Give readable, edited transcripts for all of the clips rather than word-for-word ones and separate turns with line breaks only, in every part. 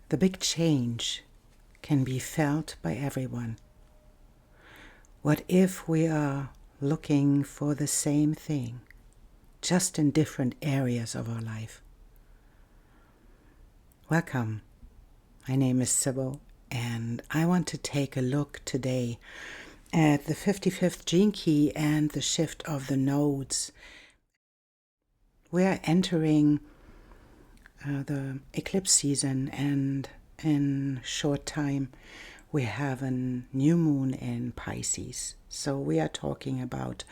The big change can be felt by everyone. What if we are looking for the same thing, just in different areas of our life? Welcome. My name is Sybille, and I want to take a look today at the 55th gene key and the shift of the nodes. We are entering the eclipse season, and in short time we have a new moon in Pisces. So we are talking about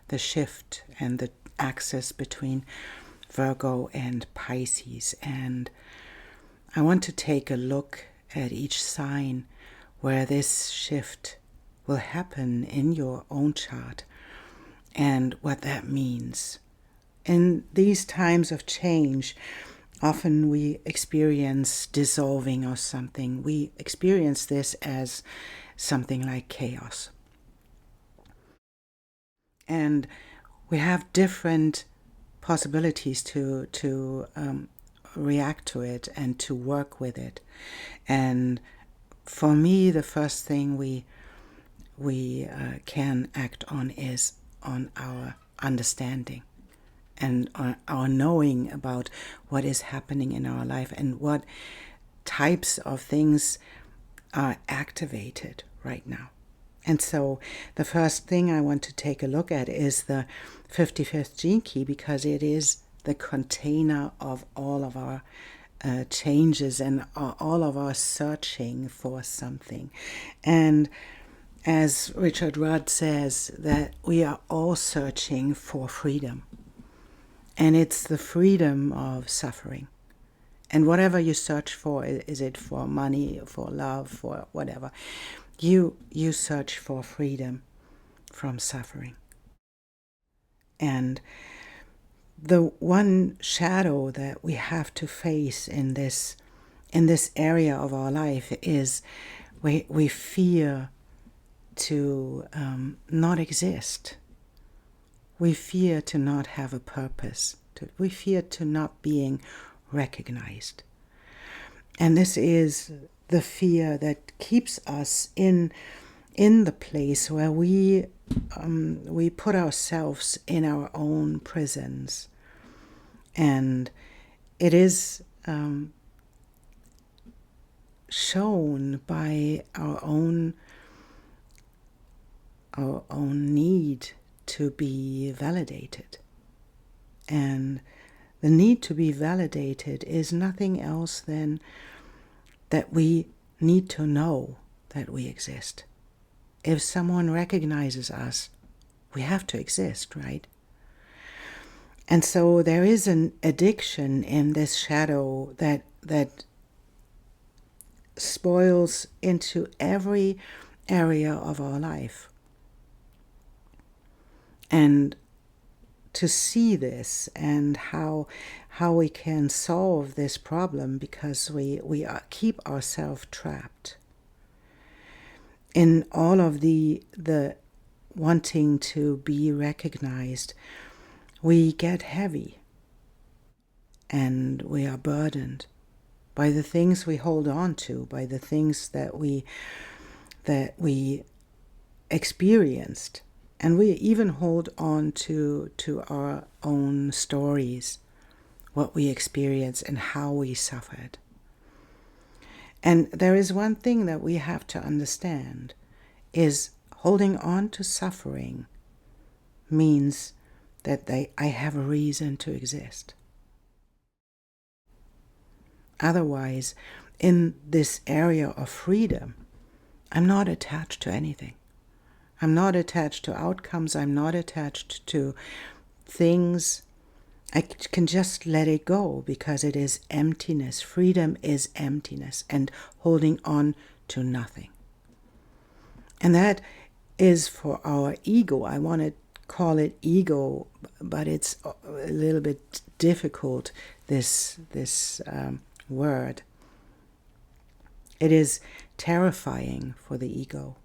the shift and the axis between Virgo and Pisces. And I want to take a look at each sign where this shift will happen in your own chart and what that means. In these times of change, often we experience dissolving or something. We experience this as something like chaos. And we have different possibilities to react to it and to work with it. And for me, the first thing we can act on is on our understanding and our knowing about what is happening in our life and what types of things are activated right now. And so the first thing I want to take a look at is the 55th gene key, because it is the container of all of our changes and all of our searching for something. And as Richard Rudd says, that we are all searching for freedom. And it's the freedom of suffering. And whatever you search for, is it for money, for love, for whatever, you search for freedom from suffering. And the one shadow that we have to face in this area of our life is we fear to not exist. We fear to not have a purpose. We fear to not being recognized. And this is the fear that keeps us in the place where we put ourselves in our own prisons. And it is shown by our own need to be validated. And the need to be validated is nothing else than that we need to know that we exist. If someone recognizes us, we have to exist, right? And so there is an addiction in this shadow that spoils into every area of our life. And to see this and how we can solve this problem, because we keep ourselves trapped in all of the wanting to be recognized. We get heavy and we are burdened by the things we hold on to, by the things that we experienced. And we even hold on to our own stories, what we experienced and how we suffered. And there is one thing that we have to understand, is holding on to suffering means that I have a reason to exist. Otherwise, in this area of freedom, I'm not attached to anything. I'm not attached to outcomes. I'm not attached to things. I can just let it go, because it is emptiness. Freedom is emptiness and holding on to nothing. And that is for our ego. I want to call it ego, but it's a little bit difficult, this word. It is terrifying for the ego.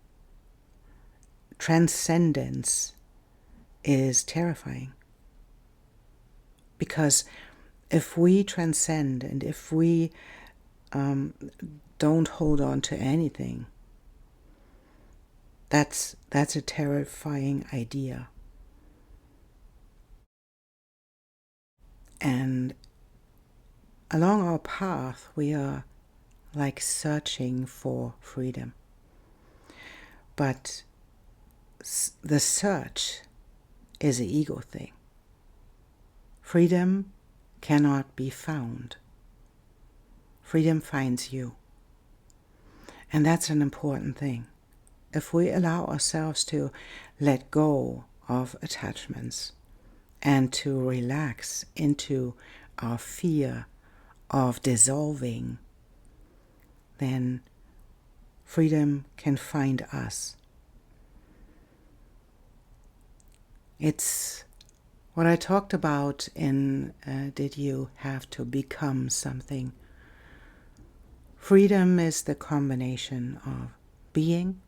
Transcendence is terrifying, because if we transcend and if we don't hold on to anything. That's a terrifying idea. And along our path, we are like searching for freedom. But the search is an ego thing. Freedom cannot be found. Freedom finds you. And that's an important thing. If we allow ourselves to let go of attachments and to relax into our fear of dissolving, then freedom can find us. It's what I talked about in Did You Have to Become Something? Freedom is the combination of being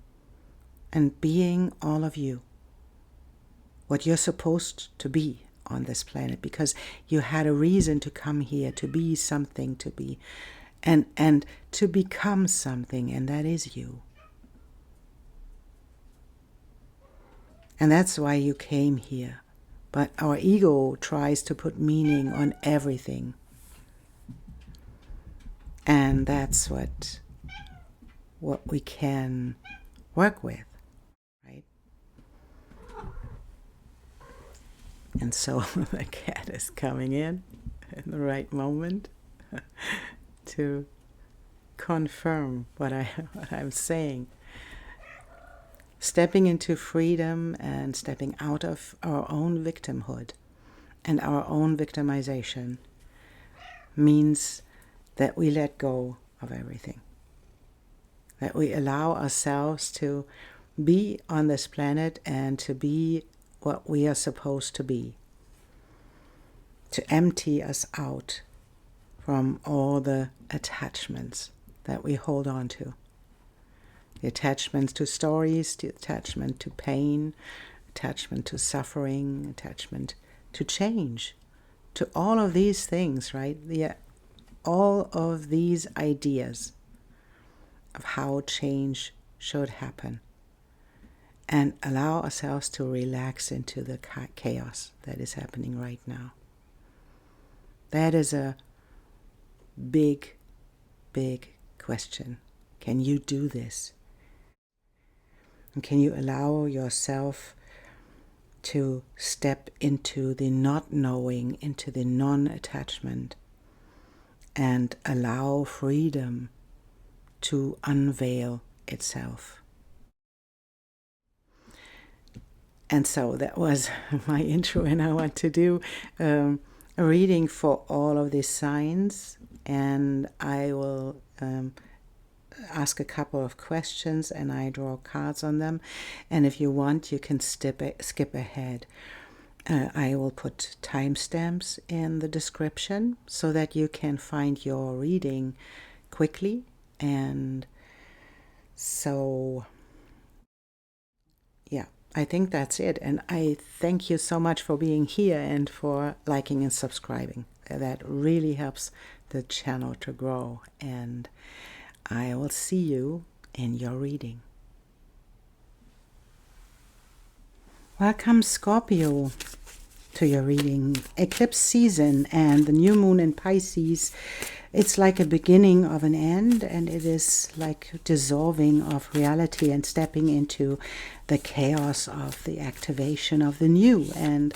and being all of you. What you're supposed to be on this planet, because you had a reason to come here, to be something, to be, and to become something, and that is you. And that's why you came here. But our ego tries to put meaning on everything. And that's what we can work with, right? And so the cat is coming in the right moment to confirm what I'm saying. Stepping into freedom and stepping out of our own victimhood and our own victimization means that we let go of everything. That we allow ourselves to be on this planet and to be what we are supposed to be. To empty us out from all the attachments that we hold on to. The attachments to stories, the attachment to pain, attachment to suffering, attachment to change, to all of these things, right? All of these ideas of how change should happen, and allow ourselves to relax into the chaos that is happening right now. That is a big, big question. Can you do this? And can you allow yourself to step into the not knowing, into the non-attachment, and allow freedom to unveil itself? And so that was my intro, and I want to do a reading for all of these signs, and I will ask a couple of questions and I draw cards on them, and if you want you can skip ahead. I will put timestamps in the description so that you can find your reading quickly. And so yeah, I think that's it, and I thank you so much for being here and for liking and subscribing. That really helps the channel to grow, and I will see you in your reading. Welcome, Scorpio, to your reading. Eclipse season and the new moon in Pisces. It's like a beginning of an end, and it is like dissolving of reality and stepping into the chaos of the activation of the new. And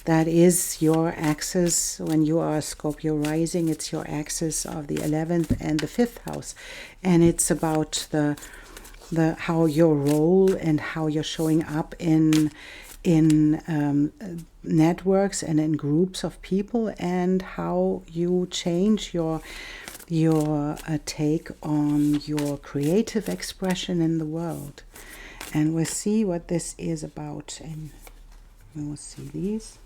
that is your axis when you are Scorpio rising. It's your axis of the 11th and the 5th house. And it's about the how your role and how you're showing up in networks and in groups of people, and how you change your take on your creative expression in the world. And we'll see what this is about, and we will see these.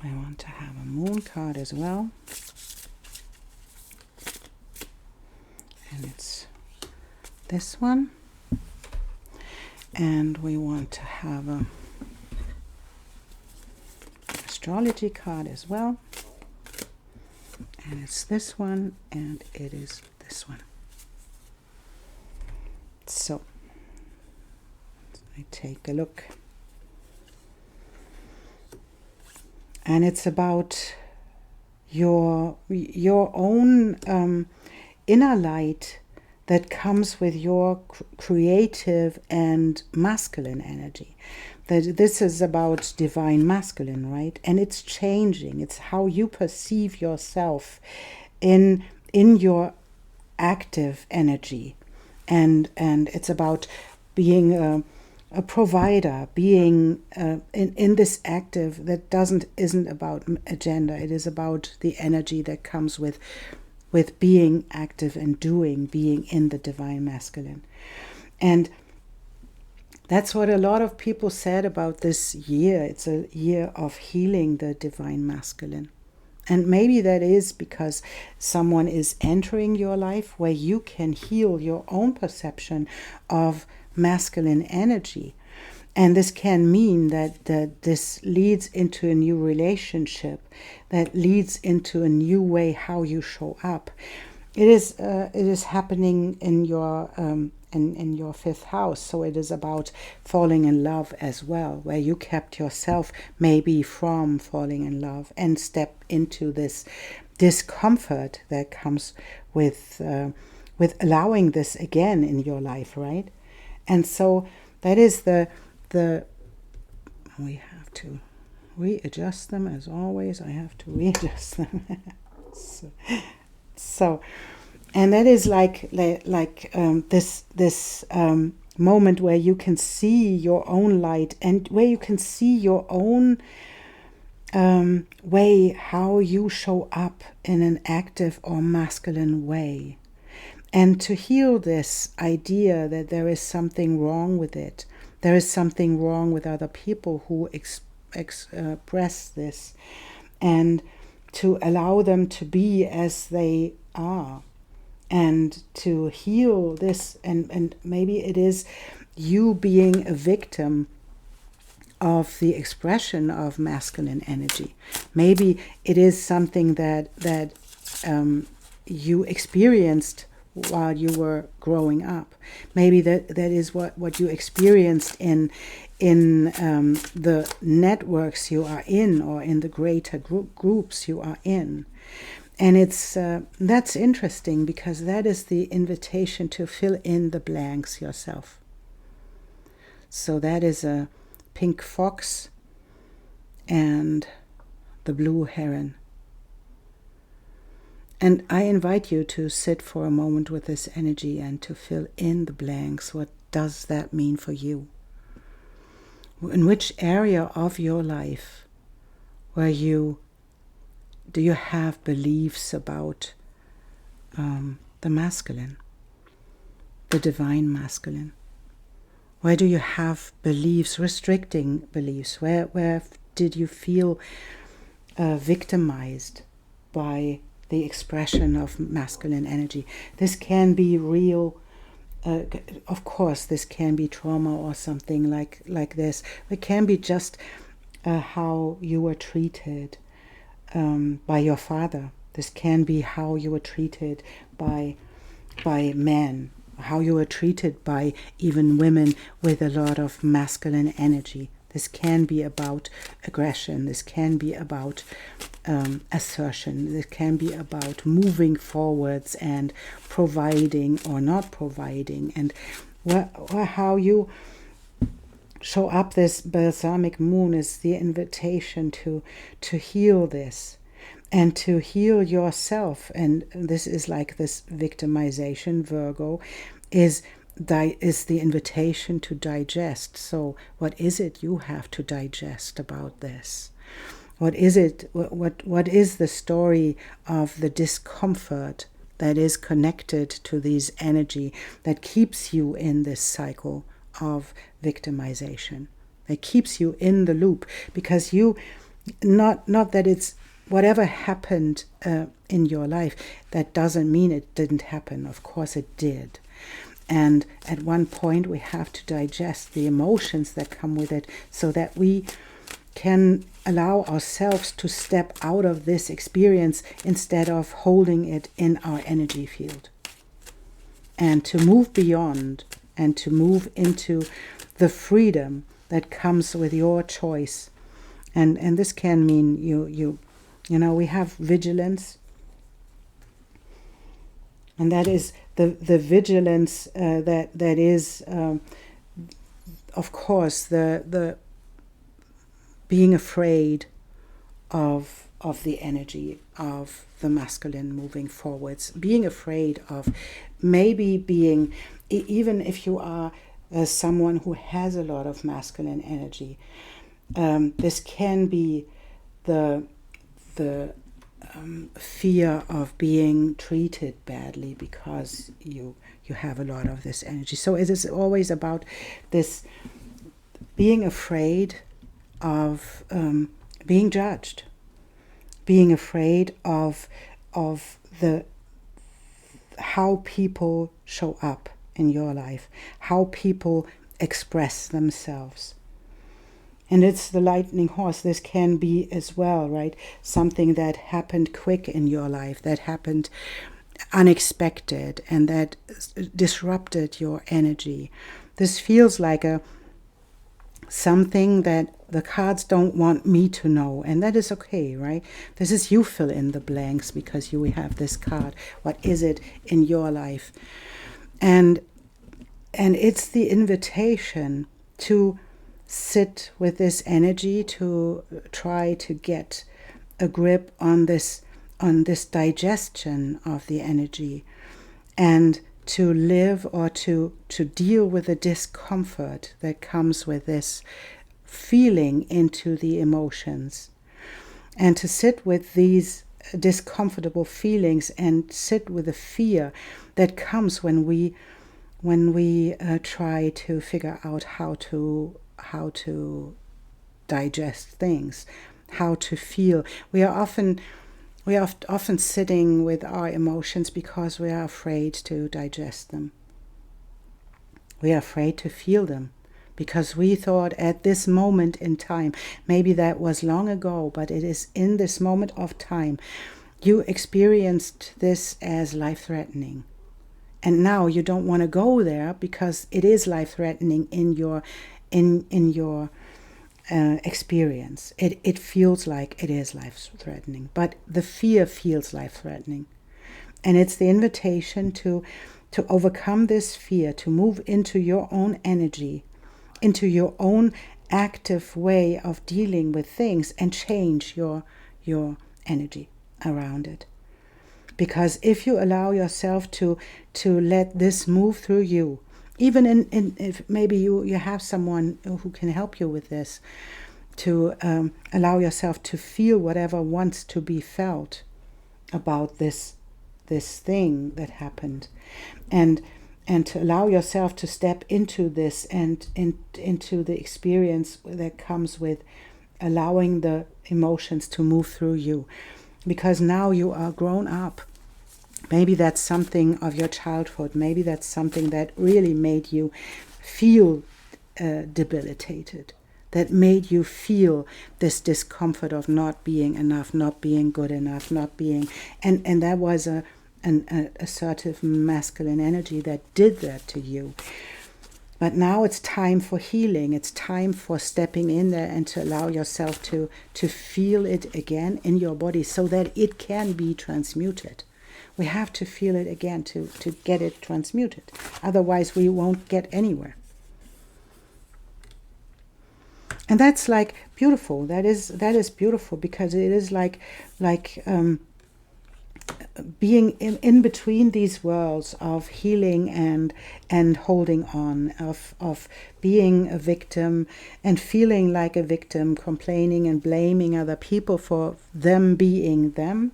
I want to have a moon card as well, and it's this one. And we want to have a astrology card as well. And it's this one, and it is this one. So I take a look. And it's about your own inner light that comes with your creative and masculine energy. That this is about divine masculine, right? And it's changing. It's how you perceive yourself in your active energy, and it's about being a provider, being in this active that isn't about a gender. It is about the energy that comes with being active and being in the divine masculine. And that's what a lot of people said about this year. It's a year of healing the divine masculine. And maybe that is because someone is entering your life where you can heal your own perception of masculine energy. And this can mean that this leads into a new relationship, that leads into a new way how you show up. It is happening in your in your fifth house, so it is about falling in love as well, where you kept yourself maybe from falling in love and step into this discomfort that comes with allowing this again in your life, right? And so that is the we have to readjust them as always. I have to readjust them. So and that is like this moment where you can see your own light, and where you can see your own way how you show up in an active or masculine way. And to heal this idea that there is something wrong with it, there is something wrong with other people who express this, and to allow them to be as they are, and to heal this. And maybe it is you being a victim of the expression of masculine energy. Maybe it is something that you experienced while you were growing up. Maybe that is what you experienced in the networks you are in, or in the greater groups you are in. And it's that's interesting, because that is the invitation to fill in the blanks yourself. So that is a pink fox and the blue heron. And I invite you to sit for a moment with this energy and to fill in the blanks. What does that mean for you? In which area of your life do you have beliefs about the masculine, the divine masculine? Where do you have beliefs, restricting beliefs? Where did you feel victimized by the expression of masculine energy? This can be real. Of course, this can be trauma or something like this. It can be just how you were treated by your father. This can be how you were treated by men, how you were treated by even women with a lot of masculine energy. This can be about aggression. This can be about assertion. This can be about moving forwards and providing or not providing. And how you show up this balsamic moon is the invitation to heal this and to heal yourself. And this is like this victimization, Virgo, is the invitation to digest. So what is it you have to digest about this? What is it? What is the story of the discomfort that is connected to this energy that keeps you in this cycle of victimization, that keeps you in the loop? Because you, not that it's whatever happened in your life, that doesn't mean it didn't happen. Of course it did. And at one point we have to digest the emotions that come with it, so that we can allow ourselves to step out of this experience instead of holding it in our energy field, and to move beyond and to move into the freedom that comes with your choice. And this can mean you know, we have vigilance, and that is the vigilance that is of course the being afraid of the energy of the masculine moving forwards, being afraid of maybe being, even if you are someone who has a lot of masculine energy, this can be the fear of being treated badly because you have a lot of this energy. So it is always about this being afraid of being judged, being afraid of the how people show up in your life, how people express themselves. And it's the lightning horse. This can be as well, right? Something that happened quick in your life, that happened unexpected, and that disrupted your energy. This feels like something that the cards don't want me to know, and that is okay, right? This is you fill in the blanks because you have this card. What is it in your life? And it's the invitation to sit with this energy, to try to get a grip on this digestion of the energy, and to live or to deal with the discomfort that comes with this feeling into the emotions, and to sit with these discomfortable feelings and sit with the fear that comes when we try to figure out how to digest things, how to feel. We are often sitting with our emotions because we are afraid to digest them. We are afraid to feel them because we thought at this moment in time, maybe that was long ago, but it is in this moment of time, you experienced this as life-threatening. And now you don't want to go there because it is life-threatening in your experience. It feels like it is life-threatening, but the fear feels life-threatening. And it's the invitation to overcome this fear, to move into your own energy, into your own active way of dealing with things, and change your energy around it. Because if you allow yourself to let this move through you, even if maybe you have someone who can help you with this, to allow yourself to feel whatever wants to be felt about this thing that happened, and to allow yourself to step into this and into the experience that comes with allowing the emotions to move through you. Because now you are grown up. Maybe that's something of your childhood. Maybe that's something that really made you feel debilitated, that made you feel this discomfort of not being enough, not being good enough, not being... And that was an assertive masculine energy that did that to you. But now it's time for healing. It's time for stepping in there and to allow yourself to feel it again in your body so that it can be transmuted. We have to feel it again to get it transmuted. Otherwise, we won't get anywhere. And that's like beautiful. That is beautiful, because it is like being in between these worlds of healing and holding on, of being a victim and feeling like a victim, complaining and blaming other people for them being them,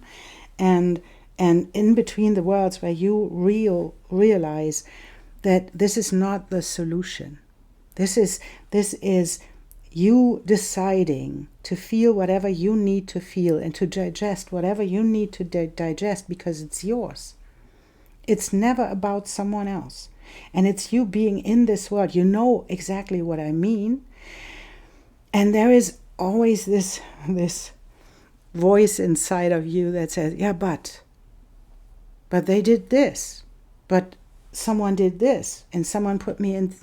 and in between the worlds where you realize that this is not the solution. This is you deciding to feel whatever you need to feel and to digest whatever you need to digest, because it's yours. It's never about someone else. And it's you being in this world. You know exactly what I mean. And there is always this voice inside of you that says, yeah, but they did this, but someone did this, and someone put me in,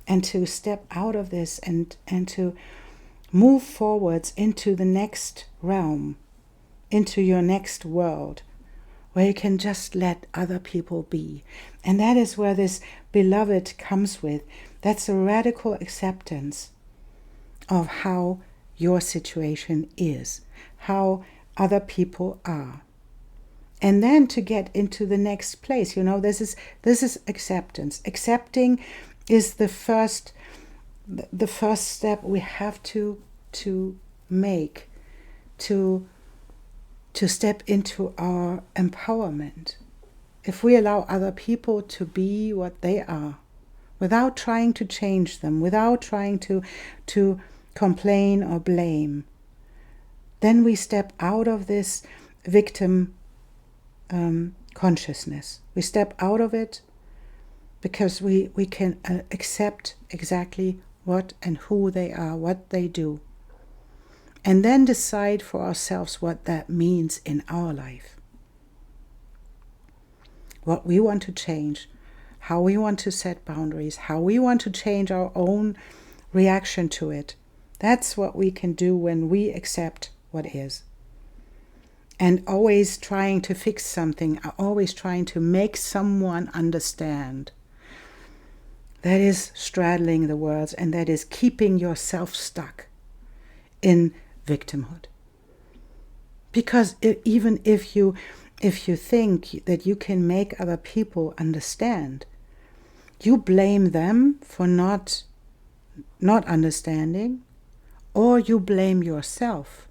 and to step out of this and to move forwards into the next realm, into your next world, where you can just let other people be. And that is where this beloved comes with. That's a radical acceptance of how your situation is, how other people are. And then to get into the next place, this is acceptance. Accepting is the first step we have to make to step into our empowerment. If we allow other people to be what they are, without trying to change them, without trying to complain or blame, then we step out of this victim consciousness. We step out of it because we can accept exactly what and who they are, what they do, and then decide for ourselves what that means in our life. What we want to change, how we want to set boundaries, how we want to change our own reaction to it. That's what we can do when we accept what is. And always trying to fix something, always trying to make someone understand. That is straddling the worlds, and that is keeping yourself stuck in victimhood. Because even if you think that you can make other people understand, you blame them for not understanding, or you blame yourself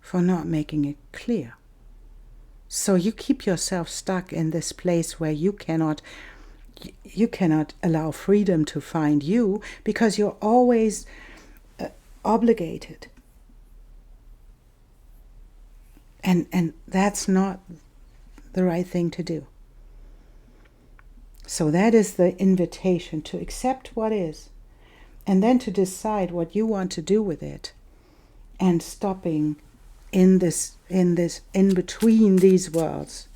for not making it clear. So you keep yourself stuck in this place where you cannot allow freedom to find you, because you're always obligated. And that's not the right thing to do. So that is the invitation, to accept what is, and then to decide what you want to do with it, and stopping in between these worlds,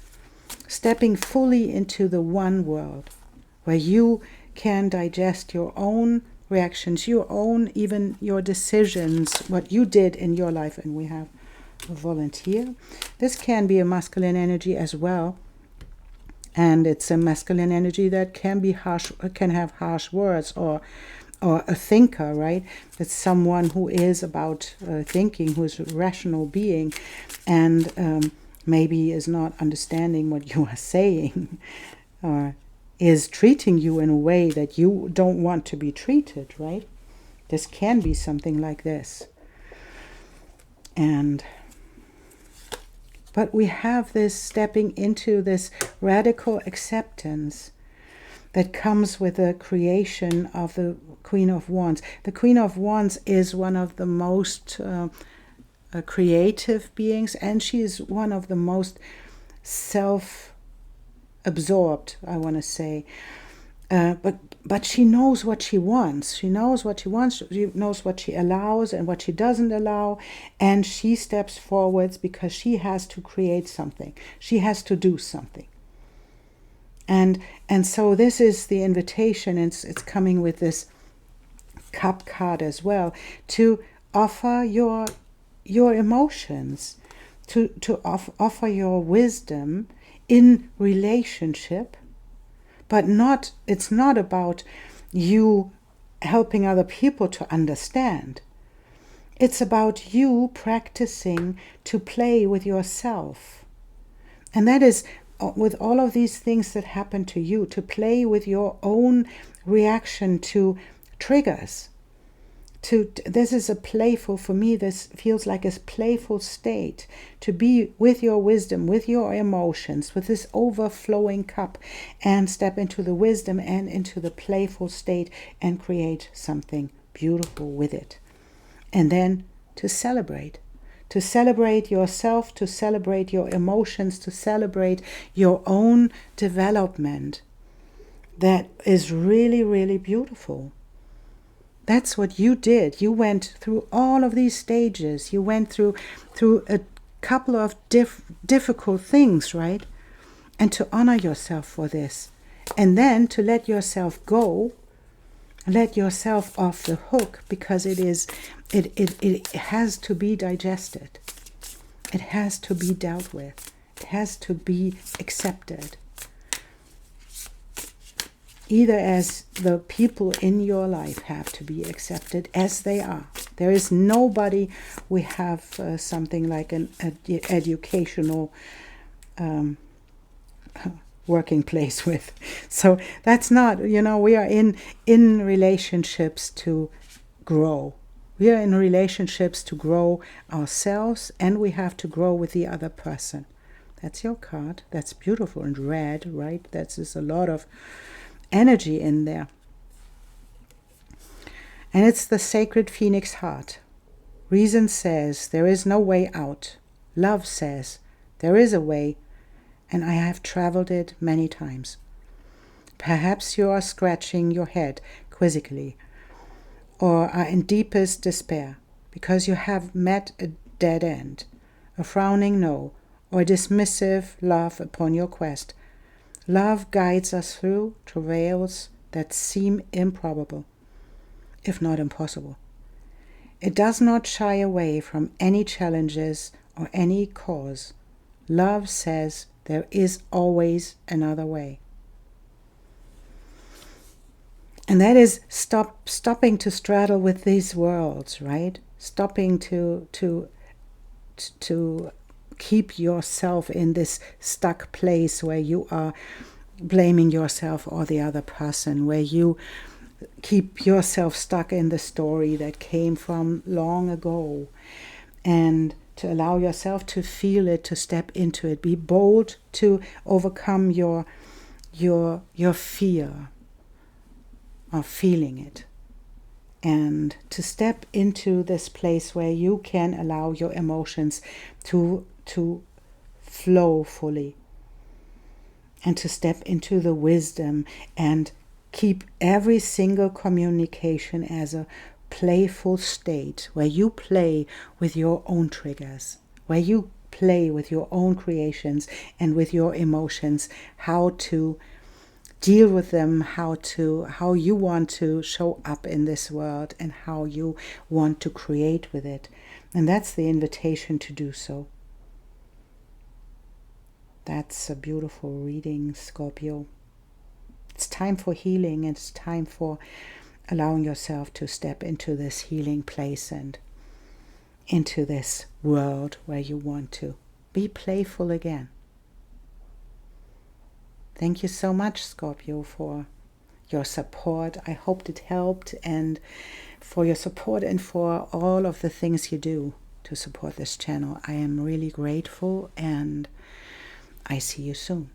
stepping fully into the one world where you can digest your own reactions, even your decisions, what you did in your life. And we have a volunteer. This can be a masculine energy as well. And it's a masculine energy that can be harsh, can have harsh words, or a thinker, right? It's someone who is about thinking, who is a rational being, and maybe is not understanding what you are saying, or is treating you in a way that you don't want to be treated, right? This can be something like this. But we have this stepping into this radical acceptance that comes with the creation of the Queen of Wands. The Queen of Wands is one of the most creative beings, and she is one of the most self-absorbed, I want to say. But she knows what she wants. She knows what she wants. She knows what she allows and what she doesn't allow. And she steps forwards because she has to create something. She has to do something. And so this is the invitation. It's coming with this cup card as well, to offer your emotions, to offer your wisdom in relationship. But it's not about you helping other people to understand. It's about you practicing to play with yourself. And that is with all of these things that happen to you, to play with your own reaction to triggers. This is a playful, for me, this feels like a playful state, to be with your wisdom, with your emotions, with this overflowing cup, and step into the wisdom and into the playful state and create something beautiful with it. And then to celebrate yourself, to celebrate your emotions, to celebrate your own development. That is really, really beautiful. That's what you did. You went through all of these stages. You went through a couple of difficult things, right? And to honor yourself for this. And then to let yourself go, let yourself off the hook, because it has to be digested. It has to be dealt with. It has to be accepted. Either as the people in your life have to be accepted as they are. There is nobody we have something like an educational working place with. So that's not, we are in relationships to grow. We are in relationships to grow ourselves, and we have to grow with the other person. That's your card. That's beautiful and red, right? That's a lot of energy in there. And it's the sacred phoenix heart. Reason says there is no way out. Love says there is a way, and I have traveled it many times. Perhaps you are scratching your head quizzically, or are in deepest despair because you have met a dead end, a frowning no, or a dismissive laugh upon your quest. Love guides us through travails that seem improbable, if not impossible. It does not shy away from any challenges or any cause. Love says there is always another way. And that is stopping to straddle with these worlds, right? Stopping to keep yourself in this stuck place where you are blaming yourself or the other person, where you keep yourself stuck in the story that came from long ago, and to allow yourself to feel it, to step into it. Be bold to overcome your fear of feeling it, and to step into this place where you can allow your emotions to flow fully, and to step into the wisdom and keep every single communication as a playful state where you play with your own triggers, where you play with your own creations and with your emotions, how to deal with them, how you want to show up in this world, and how you want to create with it. And that's the invitation to do so. That's a beautiful reading, Scorpio. It's time for healing. It's time for allowing yourself to step into this healing place and into this world where you want to be playful again. Thank you so much, Scorpio, for your support. I hoped it helped, and for your support and for all of the things you do to support this channel. I am really grateful, and I see you soon.